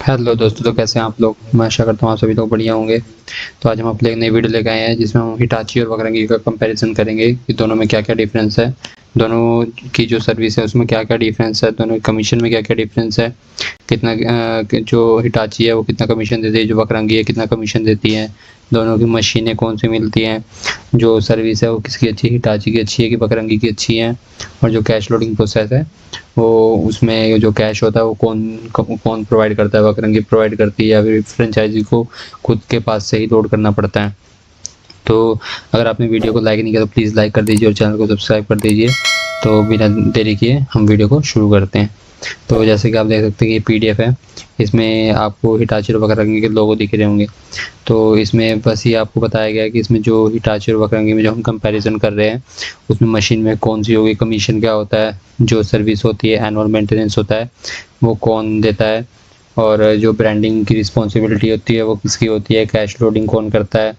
Hello दोस्तों, तो कैसे हैं आप लोग। मैं आशा करता हूँ आप सभी लोग बढ़िया होंगे। तो आज हम आप लोग नई वीडियो लेकर आए हैं जिसमें हम हिटाची और वकरंगी का कंपैरिजन करेंगे कि दोनों में क्या क्या डिफरेंस है, दोनों की जो सर्विस है उसमें क्या क्या डिफरेंस है, दोनों के कमीशन में क्या क्या डिफरेंस है, कितना जो हिटाची है वो कितना कमीशन देती है, जो वकरंगी है कितना कमीशन देती है, दोनों की मशीनें कौन सी मिलती हैं, जो सर्विस है वो किसकी अच्छी है, हिटाची की अच्छी है कि वकरंगी की अच्छी है, और जो कैश लोडिंग प्रोसेस है वो उसमें जो कैश होता है वो कौन प्रोवाइड करता है, वकरंगी प्रोवाइड करती है या फिर फ्रेंचाइजी को खुद के पास से ही लोड करना पड़ता है। तो अगर आपने वीडियो को लाइक नहीं किया तो प्लीज़ लाइक कर दीजिए और चैनल को सब्सक्राइब कर दीजिए। तो बिना देरी किए हम वीडियो को शुरू करते हैं। तो जैसे कि आप देख सकते हैं कि ये पीडीएफ है, इसमें आपको हिटाची और वकरंगी के लोगो दिख रहे होंगे। तो इसमें बस ये आपको बताया गया है कि इसमें जो हिटाची और वकरंगी में जो हम कंपैरिजन कर रहे हैं उसमें मशीन में कौन सी होगी, कमीशन क्या होता है, जो सर्विस होती है, एनुअल मेंटेनेंस होता है वो कौन देता है, और जो ब्रांडिंग की रिस्पॉन्सिबिलिटी होती है वो किसकी होती है, कैश लोडिंग कौन करता है,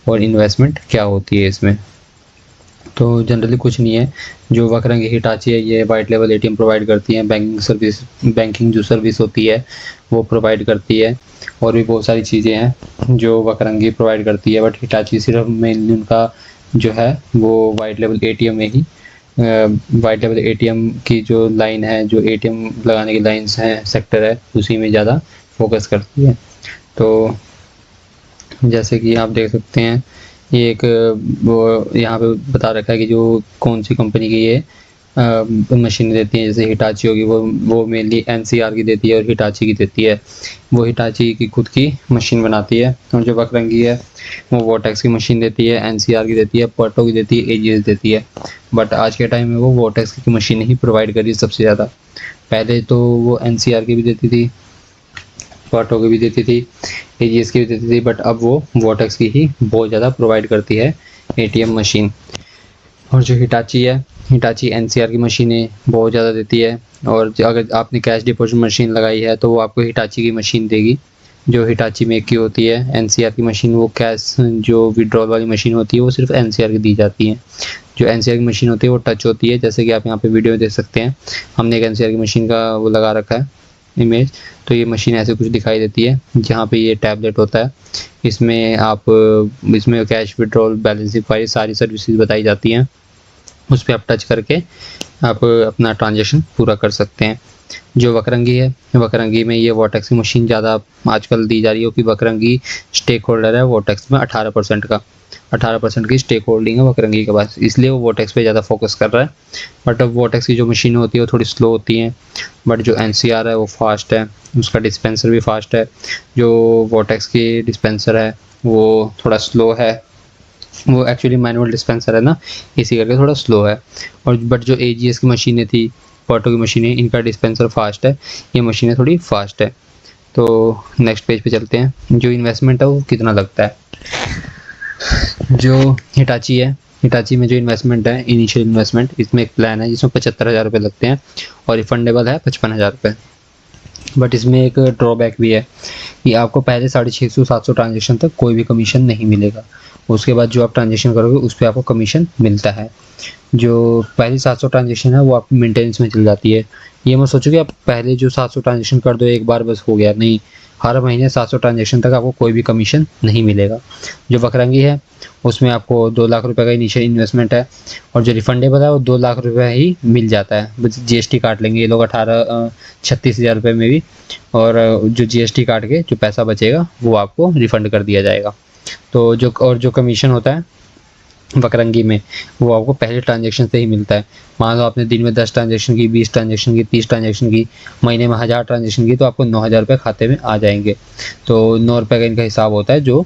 और इन्वेस्टमेंट क्या होती है इसमें। तो जनरली कुछ नहीं है। जो वकरंगी हिटाची है ये वाइट लेवल एटीएम प्रोवाइड करती है, बैंकिंग जो सर्विस होती है वो प्रोवाइड करती है, और भी बहुत सारी चीज़ें हैं जो वकरंगी प्रोवाइड करती है। बट हिटाची सिर्फ मेनली उनका जो है वो वाइट लेवल एटीएम में ही वाइट लेवल एटीएम की जो लाइन है, जो एटीएम लगाने की लाइंस हैं, सेक्टर है, उसी में ज़्यादा फोकस करती है। तो जैसे कि आप देख सकते हैं ये एक वो यहाँ पे बता रखा है कि जो कौन सी कंपनी की ये मशीन देती है। जैसे हिटाची होगी वो मेनली एनसीआर की देती है और हिटाची की देती है। वो हिटाची की खुद की मशीन बनाती है, और जो वकरंगी है वो वोटेक्स की मशीन देती है, एनसीआर की देती है, पर्टो की देती है, एजीएस देती है। बट आज के टाइम में वो वोटेक्स की मशीन ही प्रोवाइड करी सबसे ज़्यादा। पहले तो वो एनसीआर की भी देती थी, पर्टो की भी देती थी, एजीएस की भी देती थी, बट अब वो वोटेक्स की ही बहुत ज़्यादा प्रोवाइड करती है एटीएम मशीन। और जो हिटाची है, हिटाची एनसीआर की मशीनें बहुत ज़्यादा देती है। और अगर आपने कैश डिपॉजिट मशीन लगाई है तो वो आपको हिटाची की मशीन देगी जो हिटाची मेक की होती है। एनसीआर की मशीन वो कैश जो विड्रॉल वाली मशीन होती है वो सिर्फ एनसीआर की दी जाती है। जो एनसीआर की मशीन होती है वो टच होती है, जैसे कि आप यहाँ पे वीडियो में देख सकते हैं। हमने एक एनसीआर की मशीन का वो लगा रखा है इमेज। तो ये मशीन ऐसे कुछ दिखाई देती है जहाँ पे ये टैबलेट होता है। इसमें कैश विड्रॉल बैलेंसिंग वाली सारी सर्विसेज बताई जाती हैं। उस पर आप टच करके आप अपना ट्रांजेक्शन पूरा कर सकते हैं। जो वकरंगी है, वकरंगी में ये वोटेक्स की मशीन ज़्यादा आजकल दी जा रही है क्योंकि वकरंगी स्टेक होल्डर है वोटेक्स में 18% का। 18% की स्टेक होल्डिंग है वकरंगी के पास, इसलिए वो वोटेक्स पे ज़्यादा फोकस कर रहा है। बट अब वोटेक्स की जो मशीन होती है वो थोड़ी स्लो होती हैं, बट जो एनसीआर है वो फास्ट है, उसका डिस्पेंसर भी फास्ट है। जो वोटेक्स की डिस्पेंसर है वो थोड़ा स्लो है, वो एक्चुअली मैनुअल डिस्पेंसर है ना, इसी करके थोड़ा स्लो है। और बट जो एजीएस की मशीनें थी, पर्टो की मशीनें, इनका डिस्पेंसर फास्ट है, ये मशीनें थोड़ी फास्ट है। तो नेक्स्ट पेज पे चलते हैं। जो इन्वेस्टमेंट है वो कितना लगता है। जो हिटाची है, हिटाची में जो इन्वेस्टमेंट है, इनिशियल इन्वेस्टमेंट, इसमें एक प्लान है जिसमें 75,000 रुपये लगते हैं और रिफंडेबल है 55,000 रुपये। बट इसमें एक ड्रॉबैक भी है कि आपको पहले 650-700 ट्रांजेक्शन तक कोई भी कमीशन नहीं मिलेगा। उसके बाद जो आप ट्रांजेक्शन करोगे उस पर आपको कमीशन मिलता है। जो पहली 700 ट्रांजेक्शन है वो आपकी मेंटेनेंस में चल जाती है। ये मत सोचो कि आप पहले जो 700 ट्रांजेक्शन कर दो एक बार बस हो गया, नहीं, हर महीने 700 ट्रांजेक्शन तक आपको कोई भी कमीशन नहीं मिलेगा। जो वकरंगी है उसमें आपको 2 लाख रुपए का इनिशियल इन्वेस्टमेंट है, और जो रिफंडेबल है वो 2 लाख रुपए ही मिल जाता है। बस जीएसटी काट लेंगे ये लोग 36,000 रुपये में भी, और जो जीएसटी काट के जो पैसा बचेगा वो आपको रिफंड कर दिया जाएगा। तो जो कमीशन होता है वकरंगी में वो आपको पहले ट्रांजेक्शन से ही मिलता है। मान लो आपने दिन में 10 ट्रांजेक्शन की, 20 ट्रांजेक्शन की, 30 ट्रांजेक्शन की, महीने में 1000 ट्रांजेक्शन की, तो आपको 9,000 रुपये खाते में आ जाएंगे। तो 9 रुपये का इनका हिसाब होता है जो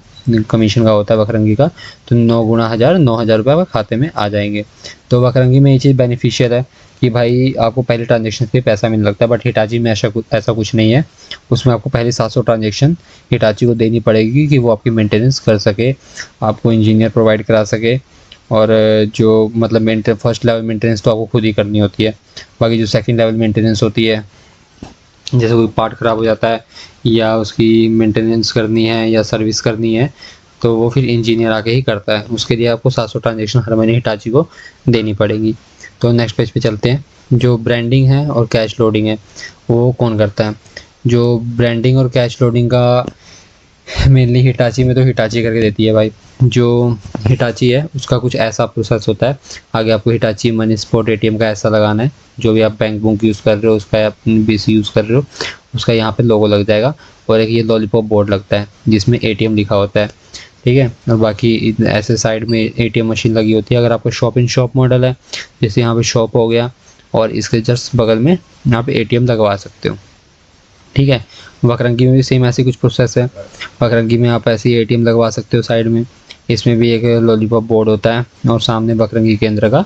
कमीशन का होता है वकरंगी का। तो 9 गुणा 1000, 9,000 रुपये आपके खाते में आ जाएंगे। तो वकरंगी में ये चीज़ बेनिफिशियल है कि भाई आपको पहले ट्रांजेक्शन पे पैसा मिलने लगता है। बट हिटाची में ऐसा कुछ नहीं है। उसमें आपको पहले 700 ट्रांजेक्शन हिटाची को देनी पड़ेगी कि वो आपकी मेंटेनेंस कर सके, आपको इंजीनियर प्रोवाइड करा सके, और जो मतलब फर्स्ट लेवल मेंटेनेंस तो आपको खुद ही करनी होती है। बाकी जो सेकंड लेवल मेंटेनेंस होती है, जैसे कोई पार्ट ख़राब हो जाता है या उसकी मेंटेनेंस करनी है या सर्विस करनी है, तो वो फिर इंजीनियर आके ही करता है। उसके लिए आपको 700 ट्रांजेक्शन हर महीने हिटाची को देनी पड़ेगी। तो नेक्स्ट पेज पे चलते हैं। जो ब्रांडिंग है और कैश लोडिंग है वो कौन करता है। जो ब्रांडिंग और कैश लोडिंग का मेनली हिटाची में तो हिटाची करके देती है भाई। जो हिटाची है उसका कुछ ऐसा प्रोसेस होता है, आगे आपको हिटाची मनी स्पॉट एटीएम का ऐसा लगाना है, जो भी आप बैंक बुक यूज़ कर रहे हो उसका, अपनी बीसी यूज़ कर रहे हो उसका यहाँ पे लोगो लग जाएगा, और एक ये लॉलीपॉप बोर्ड लगता है जिसमें एटीएम लिखा होता है, ठीक है। और बाकी ऐसे साइड में एटीएम मशीन लगी होती है। अगर आपको शॉप इन शॉप मॉडल है, जैसे यहाँ पे शॉप हो गया और इसके जस्ट बगल में यहाँ पे एटीएम लगवा सकते हो, ठीक है। वकरंगी में भी सेम ऐसी कुछ प्रोसेस है। वकरंगी में आप ऐसे ही एटीएम लगवा सकते हो साइड में, इसमें भी एक लॉलीपॉप बोर्ड होता है और सामने वकरंगी केंद्र का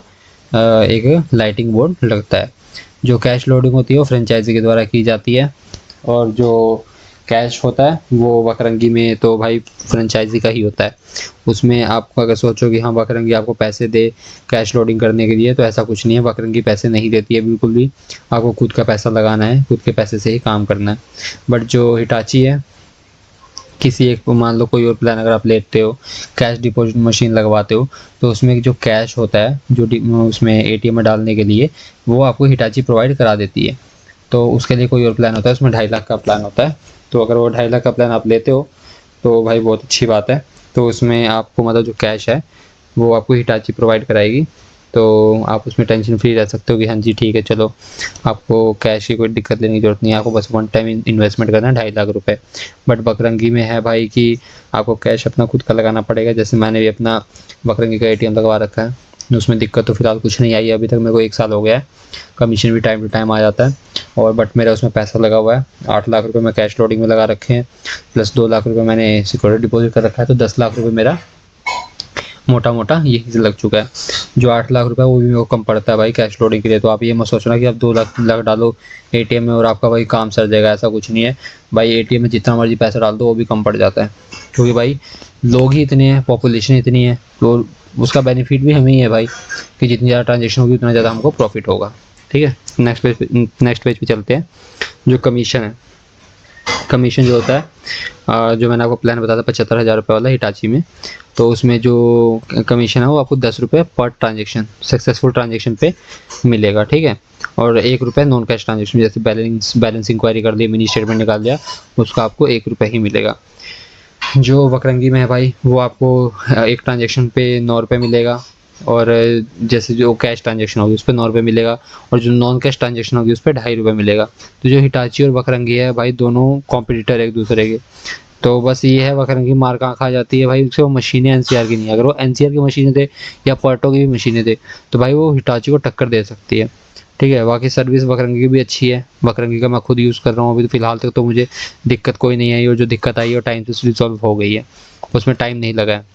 एक लाइटिंग बोर्ड लगता है। जो कैश लोडिंग होती है वो फ्रेंचाइजी के द्वारा की जाती है, और जो कैश होता है वो वकरंगी में तो भाई फ्रेंचाइजी का ही होता है। उसमें आपको अगर सोचो कि हाँ वकरंगी आपको पैसे दे कैश लोडिंग करने के लिए, तो ऐसा कुछ नहीं है, वकरंगी पैसे नहीं देती है बिल्कुल भी। आपको खुद का पैसा लगाना है, खुद के पैसे से ही काम करना है। बट जो हिटाची है, किसी एक मान लो कोई और प्लान अगर आप लेते हो, कैश डिपॉजिट मशीन लगवाते हो, तो उसमें जो कैश होता है जो उसमें एटीएम में डालने के लिए, वो आपको हिटाची प्रोवाइड करा देती है। तो उसके लिए कोई और प्लान होता है, उसमें 2.5 लाख का प्लान होता है। तो अगर वो 2.5 लाख का प्लान आप लेते हो तो भाई बहुत अच्छी बात है। तो उसमें आपको मतलब जो कैश है वो आपको हिटाची प्रोवाइड कराएगी, तो आप उसमें टेंशन फ्री रह सकते हो कि हाँ जी ठीक है, चलो आपको कैश की कोई दिक्कत लेने की ज़रूरत नहीं है, आपको बस वन टाइम इन्वेस्टमेंट करना है 2.5 लाख रुपए। बट वकरंगी में है भाई कि आपको कैश अपना खुद का लगाना पड़ेगा। जैसे मैंने भी अपना वकरंगी का एटीएम लगवा रखा है, उसमें दिक्कत तो फिलहाल कुछ नहीं आई है अभी तक, मेरे को 1 साल हो गया है। कमीशन भी टाइम टू टाइम आ जाता है, और बट मेरा उसमें पैसा लगा हुआ है। 8 लाख रुपए मैं कैश लोडिंग में लगा रखे हैं, प्लस 2 लाख रुपए मैंने सिक्योरिटी डिपॉजिट कर रखा है, तो 10 लाख रुपए मेरा मोटा मोटा यही से लग चुका है। जो 8 लाख रुपए वो भी मेरे को कम पड़ता है भाई कैश लोडिंग के लिए। तो आप ये मत सोचना कि आप 2 लाख डालो एटीएम में और आपका भाई काम सर जाएगा, ऐसा कुछ नहीं है भाई। एटीएम में जितना मर्जी पैसा डाल दो वो भी कम पड़ जाता है, क्योंकि भाई लोग ही इतने हैं, पॉपुलेशन इतनी है, तो उसका बेनिफिट भी हमें ही है भाई कि जितनी ज़्यादा ट्रांजेक्शन होगी उतना ज़्यादा हमको प्रॉफिट होगा, ठीक है। नेक्स्ट पेज पे चलते हैं। जो कमीशन है, कमीशन जो होता है, जो मैंने आपको प्लान बताया था 75,000 रुपये वाला हिटाची में, तो उसमें जो कमीशन है वो आपको 10 रुपये पर ट्रांजेक्शन, सक्सेसफुल ट्रांजेक्शन पे मिलेगा, ठीक है। और 1 रुपये नॉन कैश ट्रांजेक्शन, जैसे बैलेंस इंक्वायरी कर ली, मिनी स्टेटमेंट निकाल लिया, उसका आपको 1 रुपये ही मिलेगा। जो वकरंगी में है भाई वो आपको एक ट्रांजेक्शन पे 9 रुपये मिलेगा, और जैसे जो कैश ट्रांजेक्शन होगी उस पर 9 रुपये मिलेगा, और जो नॉन कैश ट्रांजेक्शन होगी उस पर 2.5 रुपये मिलेगा। तो जो हिटाची और वकरंगी है भाई दोनों कॉम्पिटिटर एक दूसरे के। तो बस ये है वकरंगी मार कहाँ खा जाती है भाई, उससे वो मशीनें एनसीआर की नहीं है। अगर वो एनसीआर की मशीनें थे या पर्टो की भी मशीनें थे तो भाई वो हिटाची को टक्कर दे सकती है, ठीक है। बाकी सर्विस वकरंगी की भी अच्छी है, वकरंगी का मैं खुद यूज़ कर रहा हूँ अभी तो फिलहाल तक, तो मुझे दिक्कत कोई नहीं आई, और जो दिक्कत आई है वो टाइम से रिजॉल्व हो गई है, उसमें टाइम नहीं लगा है,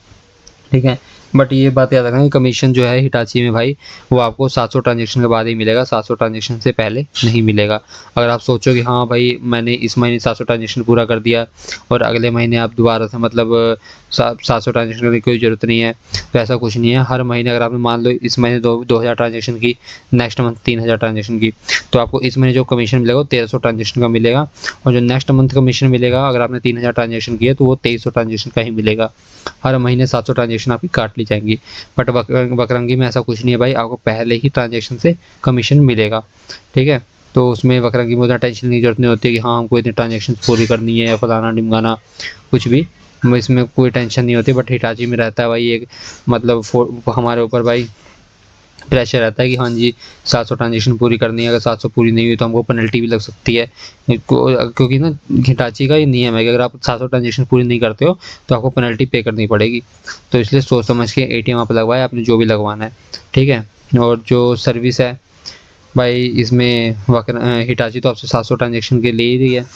ठीक है। बट ये बात याद रखना कि कमीशन जो है हिटाची में भाई वो आपको 700 ट्रांजेक्शन के बाद ही मिलेगा, 700 ट्रांजेक्शन से पहले नहीं मिलेगा। अगर आप सोचो कि हाँ भाई मैंने इस महीने 700 ट्रांजेक्शन पूरा कर दिया और अगले महीने आप दोबारा से मतलब 700 ट्रांजेक्शन करने की कोई ज़रूरत नहीं है, तो ऐसा कुछ नहीं है। हर महीने अगर आपने मान लो इस महीने 2000 ट्रांजेक्शन की, नेक्स्ट मंथ 3000 ट्रांजेक्शन की, तो आपको इस महीने जो कमीशन मिलेगा वो 1300 ट्रांजेक्शन का मिलेगा, और जो नेक्स्ट मंथ कमीशन मिलेगा अगर आपने 3000 ट्रांजेक्शन किया तो वो 2300 ट्रांजेक्शन का ही मिलेगा। हर महीने 700 ट्रांजेक्शन आपकी काट ली जाएंगी। बट वकरंगी में ऐसा कुछ नहीं है भाई, आपको पहले ही ट्रांजेक्शन से कमीशन मिलेगा, ठीक है। तो उसमें वकरंगी में उतना टेंशन की जरूरत नहीं होती कि हाँ हमको इतनी ट्रांजेक्शन पूरी करनी है या फलाना ढिमकाना, कुछ भी इसमें कोई टेंशन नहीं होती। बट हिटाची में रहता है भाई एक मतलब हमारे ऊपर भाई प्रेशर रहता है कि हाँ जी 700 ट्रांजेक्शन पूरी करनी है, अगर 700 पूरी नहीं हुई तो हमको पेनल्टी भी लग सकती है, क्योंकि ना हिटाची का ये नियम है कि अगर आप 700 ट्रांजेक्शन पूरी नहीं करते हो तो आपको पेनल्टी पे करनी पड़ेगी। तो इसलिए सोच समझ के एटीएम आप लगवाए, आपने जो भी लगवाना है, ठीक है। और जो सर्विस है भाई इसमें हिटाची तो आपसे 700 ट्रांजेक्शन के ले ही रही है,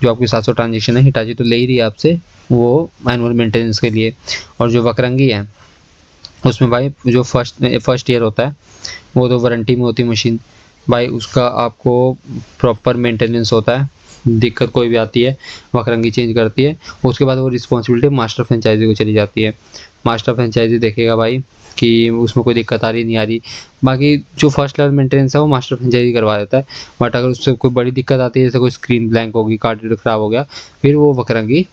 जो आपकी 700 ट्रांजेक्शन है हिटाची तो ले ही रही है आपसे वो एनुअल मेंटेनेंस के लिए। और जो वकरंगी है उसमें भाई जो फर्स्ट ईयर होता है वो तो वारंटी में होती है मशीन भाई, उसका आपको प्रॉपर मेंटेनेंस होता है, दिक्कत कोई भी आती है वकरंगी चेंज करती है। उसके बाद वो रिस्पॉन्सिबिलिटी मास्टर फ्रेंचाइजी को चली जाती है, मास्टर फ्रेंचाइजी देखेगा भाई कि उसमें कोई दिक्कत आ रही नहीं आ रही। बाकी जो फर्स्ट लेवल मेंटेनेंस है वो मास्टर फ्रेंचाइजी करवा देता है, बट अगर उससे कोई बड़ी दिक्कत आती है जैसे कोई स्क्रीन ब्लैंक होगी, कार्ड रीडर खराब हो गया, फिर वो वकरंगी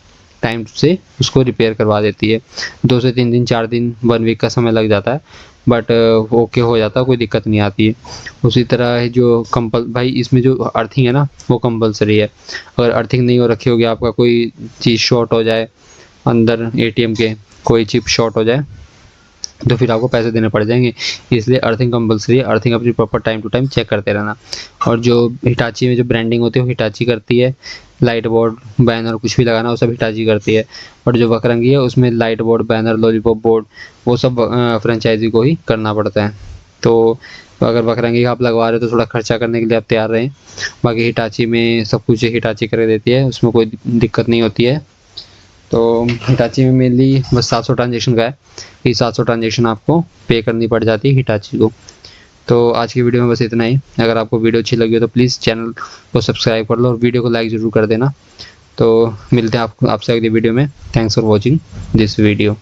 टाइम से उसको रिपेयर करवा देती है। 2 से 3 दिन, 4 दिन, 1 वीक का समय लग जाता है, बट ओके हो जाता है, कोई दिक्कत नहीं आती है। उसी तरह है जो भाई इसमें जो अर्थिंग है ना वो कंपलसरी है। अगर अर्थिंग नहीं हो रखी होगी, आपका कोई चीज़ शॉर्ट हो जाए, अंदर एटीएम के कोई चिप शॉर्ट हो जाए, तो फिर आपको पैसे देने पड़ जाएंगे। इसलिए अर्थिंग कंपलसरी है। अर्थिंग अपनी proper time to time check करते रहना। और जो हिटाची में जो ब्रांडिंग होती है वो हिटाची करती है। लाइट बोर्ड, बैनर कुछ भी लगाना वो सब हिटाची करती है। और जो वकरंगी है उसमें light board, banner, lollipop board वो सब फ्रेंचाइजी को ही करना पड़ता है। तो अगर वकरंगी का आप लगवा रहे हो तो थोड़ा खर्चा करने के लिए आप तैयार रहें। बाकी हिटाची में सब कुछ हिटाची कर देती है, उसमें कोई दिक्कत नहीं होती है। तो हिटाची में मेनली बस 700 ट्रांजेक्शन का है। ये 700 ट्रांजेक्शन आपको पे करनी पड़ जाती है हिटाची को। तो आज की वीडियो में बस इतना ही। अगर आपको वीडियो अच्छी लगी हो तो प्लीज़ चैनल को सब्सक्राइब कर लो और वीडियो को लाइक ज़रूर कर देना। तो मिलते हैं आपसे अगली वीडियो में। Thanks for watching this video.